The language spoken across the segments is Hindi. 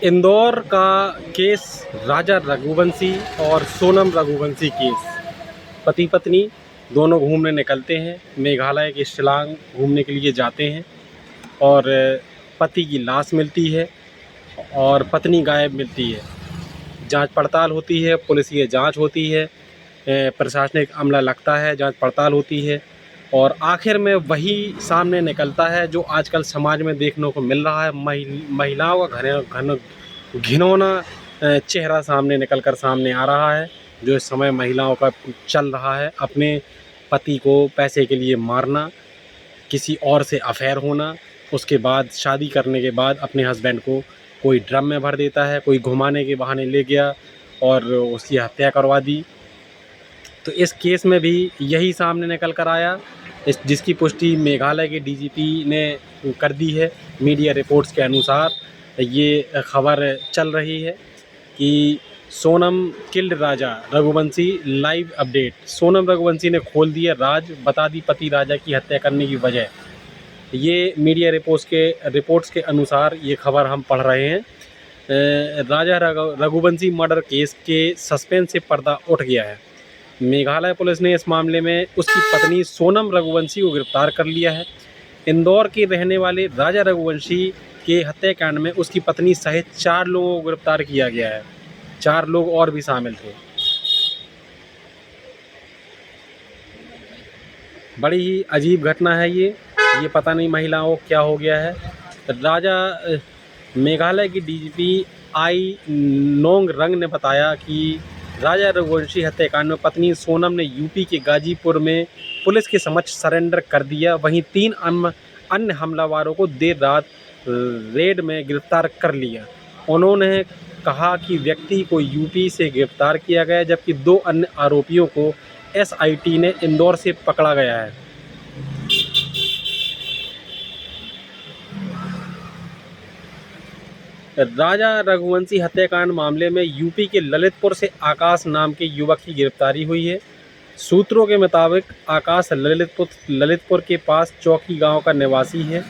इंदौर का केस राजा रघुवंशी और सोनम रघुवंशी केस। पति पत्नी दोनों घूमने निकलते हैं, मेघालय के शिलांग घूमने के लिए जाते हैं और पति की लाश मिलती है और पत्नी गायब मिलती है। जांच पड़ताल होती है, पुलिसिय जांच होती है, प्रशासनिक अमला लगता है, जांच पड़ताल होती है और आखिर में वही सामने निकलता है जो आजकल समाज में देखने को मिल रहा है। महिलाओं का घिनौना चेहरा सामने आ रहा है, जो इस समय महिलाओं का चल रहा है। अपने पति को पैसे के लिए मारना, किसी और से अफेयर होना, उसके बाद शादी करने के बाद अपने हस्बैंड को कोई ड्रम में भर देता है, कोई घुमाने के बहाने ले गया और उसकी हत्या करवा दी। तो इस केस में भी यही सामने निकल कर आया, जिसकी पुष्टि मेघालय के डीजीपी ने कर दी है। मीडिया रिपोर्ट्स के अनुसार ये खबर चल रही है कि सोनम किल्ड राजा रघुवंशी। लाइव अपडेट, सोनम रघुवंशी ने खोल दिया राज, बता दी पति राजा की हत्या करने की वजह। ये मीडिया रिपोर्ट्स के अनुसार ये खबर हम पढ़ रहे हैं। राजा रघुवंशी मर्डर केस के सस्पेंस से पर्दा उठ गया है। मेघालय पुलिस ने इस मामले में उसकी पत्नी सोनम रघुवंशी को गिरफ्तार कर लिया है। इंदौर के रहने वाले राजा रघुवंशी के हत्याकांड में उसकी पत्नी सहित 4 लोगों को गिरफ्तार किया गया है। 4 लोग और भी शामिल थे। बड़ी ही अजीब घटना है ये पता नहीं महिलाओं को क्या हो गया है। मेघालय की डीजीपी आई नोंग रंग ने बताया कि राजा रघुवंशी हत्याकांड में पत्नी सोनम ने यूपी के गाजीपुर में पुलिस के समक्ष सरेंडर कर दिया। वहीं 3 अन्य हमलावरों को देर रात रेड में गिरफ्तार कर लिया। उन्होंने कहा कि व्यक्ति को यूपी से गिरफ्तार किया गया, जबकि 2 अन्य आरोपियों को एसआईटी ने इंदौर से पकड़ा गया है। राजा रघुवंशी हत्याकांड मामले में यूपी के ललितपुर से आकाश नाम के युवक की गिरफ्तारी हुई है। सूत्रों के मुताबिक आकाश ललितपुर के पास चौकी गांव का निवासी है।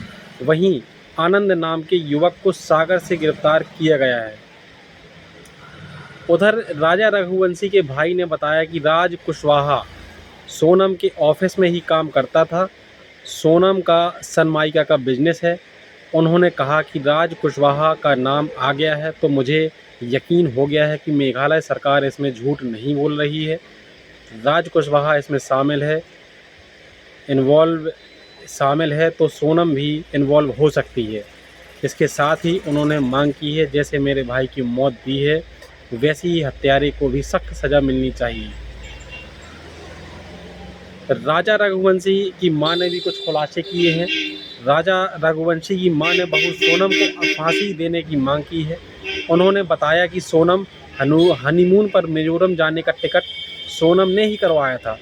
वहीं आनंद नाम के युवक को सागर से गिरफ्तार किया गया है। उधर राजा रघुवंशी के भाई ने बताया कि राज कुशवाहा सोनम के ऑफिस में ही काम करता था। सोनम का सनमाइका का बिजनेस है। उन्होंने कहा कि राज कुशवाहा का नाम आ गया है तो मुझे यकीन हो गया है कि मेघालय सरकार इसमें झूठ नहीं बोल रही है। राज कुशवाहा इसमें शामिल है तो सोनम भी इन्वॉल्व हो सकती है। इसके साथ ही उन्होंने मांग की है, जैसे मेरे भाई की मौत दी है वैसे ही हत्यारे को भी सख्त सज़ा मिलनी चाहिए। राजा रघुवंशी की मां ने भी कुछ खुलासे किए हैं। राजा रघुवंशी की मां ने बहू सोनम को फांसी देने की मांग की है। उन्होंने बताया कि सोनम हनीमून पर मिजोरम जाने का टिकट सोनम ने ही करवाया था।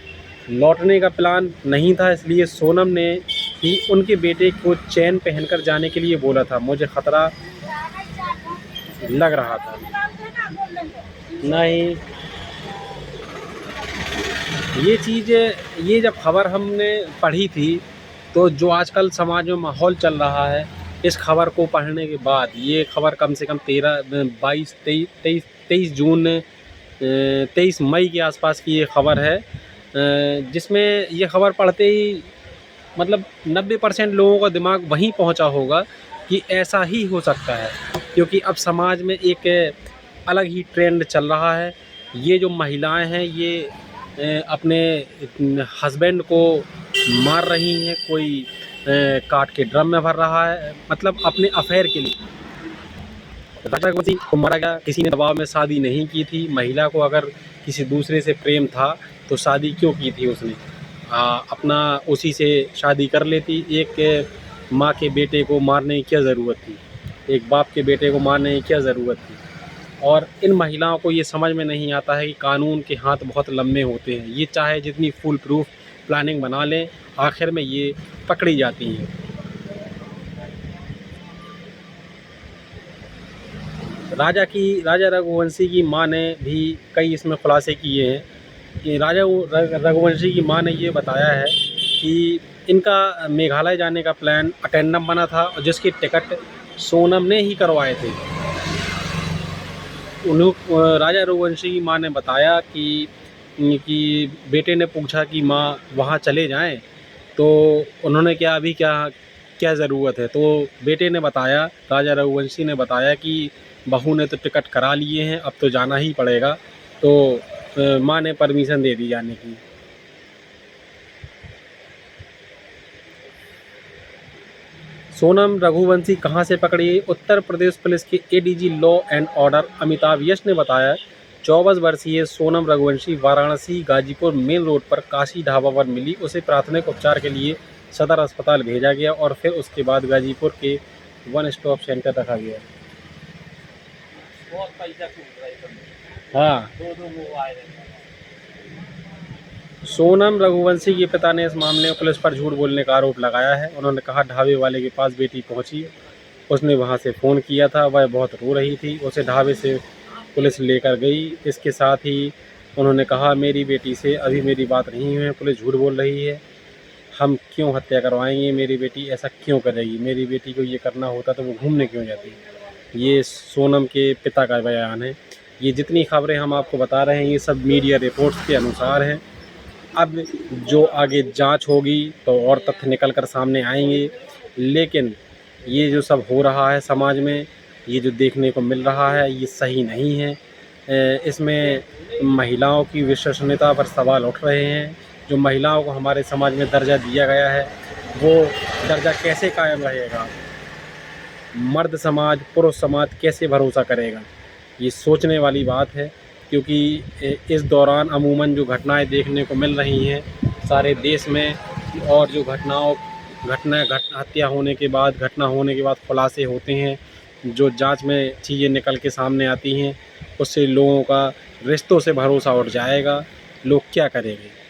लौटने का प्लान नहीं था, इसलिए सोनम ने ही उनके बेटे को चैन पहनकर जाने के लिए बोला था। मुझे खतरा लग रहा था। नहीं, ये जब खबर हमने पढ़ी थी तो जो आजकल समाज में माहौल चल रहा है, इस खबर को पढ़ने के बाद, ये खबर कम से कम 23 मई के आसपास की ये खबर है, जिसमें ये खबर पढ़ते ही मतलब 90% लोगों का दिमाग वहीं पहुंचा होगा कि ऐसा ही हो सकता है, क्योंकि अब समाज में एक अलग ही ट्रेंड चल रहा है। ये जो महिलाएं हैं ये अपने हस्बैंड को मार रही हैं, कोई काट के ड्रम में भर रहा है, मतलब अपने अफेयर के लिए। राजा रघुवंशी को मारा गया, किसी ने दबाव में शादी नहीं की थी। महिला को अगर किसी दूसरे से प्रेम था तो शादी क्यों की थी उसने? अपना उसी से शादी कर लेती। एक माँ के बेटे को मारने की क्या ज़रूरत थी? एक बाप के बेटे को मारने की क्या ज़रूरत थी? और इन महिलाओं को ये समझ में नहीं आता है कि कानून के हाथ बहुत लंबे होते हैं। ये चाहे जितनी फुल प्रूफ प्लानिंग बना लें, आखिर में ये पकड़ी जाती हैं। राजा रघुवंशी की मां ने भी कई इसमें खुलासे किए हैं कि राजा रघुवंशी की मां ने ये बताया है कि इनका मेघालय जाने का प्लान अटेंडम बना था और जिसकी टिकट सोनम ने ही करवाए थे। राजा रघुवंशी की माँ ने बताया कि बेटे ने पूछा कि माँ वहाँ चले जाएं, तो उन्होंने क्या अभी क्या क्या ज़रूरत है, तो बेटे ने बताया, राजा रघुवंशी ने बताया कि बहू ने तो टिकट करा लिए हैं, अब तो जाना ही पड़ेगा। तो माँ ने परमिशन दे दी जाने की। सोनम रघुवंशी कहां से पकड़ी? उत्तर प्रदेश पुलिस के ADG law and order Amitabh Yash ने बताया, 24 वर्षीय सोनम रघुवंशी वाराणसी गाजीपुर मेन रोड पर काशी ढाबा पर मिली। उसे प्राथमिक उपचार के लिए सदर अस्पताल भेजा गया और फिर उसके बाद गाजीपुर के वन स्टॉप सेंटर रखा गया। बहुत पैसा हाँ, वो आए हैं। सोनम रघुवंशी के पिता ने इस मामले में पुलिस पर झूठ बोलने का आरोप लगाया है। उन्होंने कहा, ढाबे वाले के पास बेटी पहुंची, उसने वहां से फ़ोन किया था, वह बहुत रो रही थी, उसे ढाबे से पुलिस लेकर गई। इसके साथ ही उन्होंने कहा, मेरी बेटी से अभी मेरी बात नहीं हुई है, पुलिस झूठ बोल रही है, हम क्यों हत्या करवाएंगे, मेरी बेटी ऐसा क्यों करेगी, मेरी बेटी को ये करना होता तो वो घूमने क्यों जाती। ये सोनम के पिता का बयान है। ये जितनी खबरें हम आपको बता रहे हैं, ये सब मीडिया रिपोर्ट्स के अनुसार हैं। अब जो आगे जांच होगी तो और तथ्य निकल कर सामने आएंगे, लेकिन ये जो सब हो रहा है समाज में, ये जो देखने को मिल रहा है, ये सही नहीं है। इसमें महिलाओं की विश्वसनीयता पर सवाल उठ रहे हैं। जो महिलाओं को हमारे समाज में दर्जा दिया गया है, वो दर्जा कैसे कायम रहेगा? मर्द समाज, पुरुष समाज कैसे भरोसा करेगा? ये सोचने वाली बात है, क्योंकि इस दौरान अमूमन जो घटनाएं देखने को मिल रही हैं सारे देश में, और जो हत्या होने के बाद, घटना होने के बाद खुलासे होते हैं, जो जांच में चीज़ें निकल के सामने आती हैं, उससे लोगों का रिश्तों से भरोसा उठ जाएगा। लोग क्या करेंगे?